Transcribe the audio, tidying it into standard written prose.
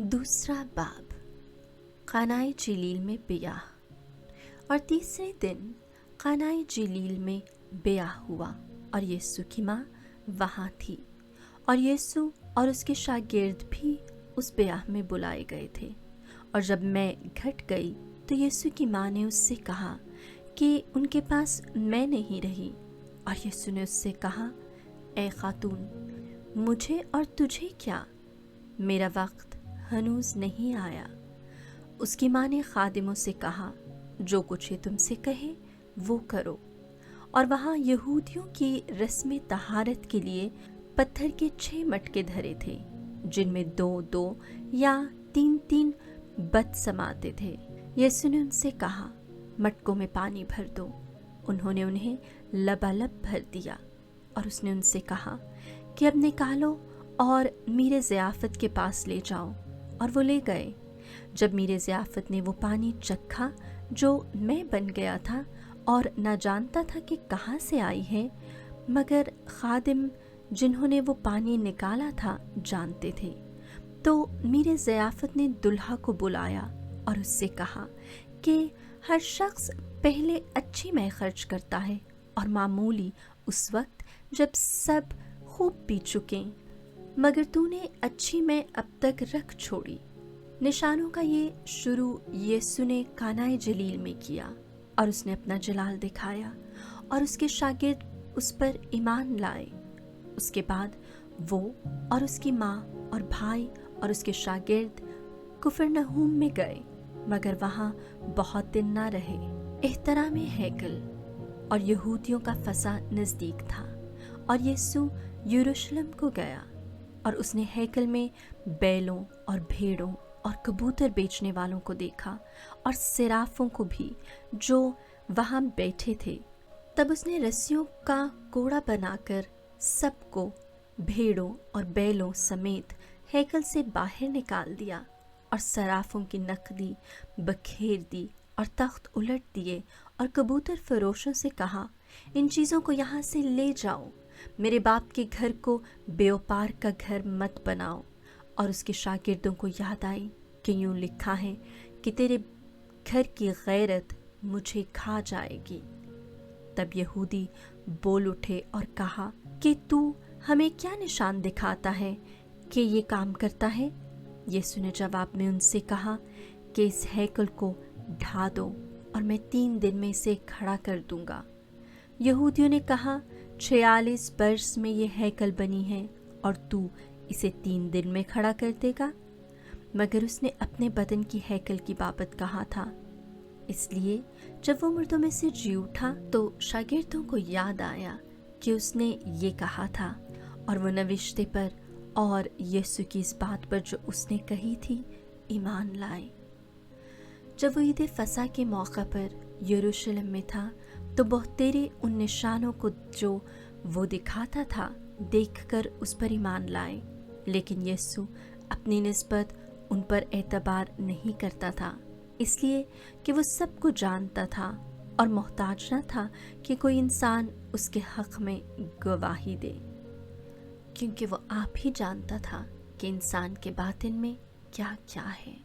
दूसरा बाब। कानाए जलील में ब्याह। और तीसरे दिन कानाए जलील में ब्याह हुआ और यीशु की माँ वहाँ थी, और यीशु और उसके शागिर्द भी उस ब्याह में बुलाए गए थे। और जब मैं घट गई तो यीशु की माँ ने उससे कहा कि उनके पास मैं नहीं रही। और यीशु ने उससे कहा, ए खातून, मुझे और तुझे क्या, मेरा वक्त हनूज नहीं आया। उसकी माँ ने खादिमों से कहा, जो कुछ ये तुमसे कहे वो करो। और वहाँ यहूदियों की रस्म तहारत के लिए पत्थर के 6 मटके धरे थे, जिनमें 2-2 या 3-3 बत समाते थे। यीशु ने उनसे कहा, मटकों में पानी भर दो। उन्होंने उन्हें लबालब भर दिया। और उसने उनसे कहा कि अब निकालो और मीरे ज़ियाफ़त के पास ले जाओ। और वो ले गए। जब मीरे ज़ियाफ़त ने वो पानी चखा जो मैं बन गया था और ना जानता था कि कहाँ से आई है, मगर खादिम जिन्होंने वो पानी निकाला था जानते थे, तो मीरे ज़ियाफ़त ने दुल्हा को बुलाया और उससे कहा कि हर शख्स पहले अच्छी में खर्च करता है और मामूली उस वक्त जब सब खूब पी चुके, मगर तूने अच्छी में अब तक रख छोड़ी। निशानों का ये शुरू यीशु ने कानाए जलील में किया और उसने अपना जलाल दिखाया और उसके शागिर्द उस पर ईमान लाए। उसके बाद वो और उसकी माँ और भाई और उसके शागिर्द कुफरनहूम में गए, मगर वहाँ बहुत दिन ना रहे। एहतराम हैकल। और यहूदियों का फसा नज़दीक था और यीशु यरूशलेम को गया। और उसने हैकल में बैलों और भेड़ों और कबूतर बेचने वालों को देखा और सिराफों को भी जो वहाँ बैठे थे। तब उसने रस्सियों का कोड़ा बनाकर सबको भेड़ों और बैलों समेत हैकल से बाहर निकाल दिया और सराफों की नकदी बखेर दी और तख्त उलट दिए और कबूतर फरोशों से कहा, इन चीज़ों को यहाँ से ले जाओ, मेरे बाप के घर को व्यापार का घर मत बनाओ। और उसके शागिर्दों को याद आई कि यूँ लिखा है कि तेरे घर की गैरत मुझे खा जाएगी। तब यहूदी बोल उठे और कहा कि तू हमें क्या निशान दिखाता है कि ये काम करता है? यीशु ने जवाब में उनसे कहा कि इस हैकल को ढा दो और मैं 3 दिन में इसे खड़ा कर दूंगा। यहूदियों ने कहा, 46 वर्ष में ये हैकल बनी है और तू इसे 3 दिन में खड़ा कर देगा? मगर उसने अपने बदन की हैकल की बाबत कहा था। इसलिए जब वो मुर्दों में से जी उठा तो शागिर्दों को याद आया कि उसने ये कहा था, और वो नविश्ते पर और यीशु की इस बात पर जो उसने कही थी ईमान लाए। जब वो ईद फसा के मौका पर यरूशलेम में था तो बहुतेरे उन निशानों को जो वो दिखाता था देखकर उस पर ईमान लाए, लेकिन यीशु अपनी निस्बत उन पर एतबार नहीं करता था, इसलिए कि वो सबको जानता था और मोहताज न था कि कोई इंसान उसके हक में गवाही दे, क्योंकि वो आप ही जानता था कि इंसान के बातिन में क्या क्या है।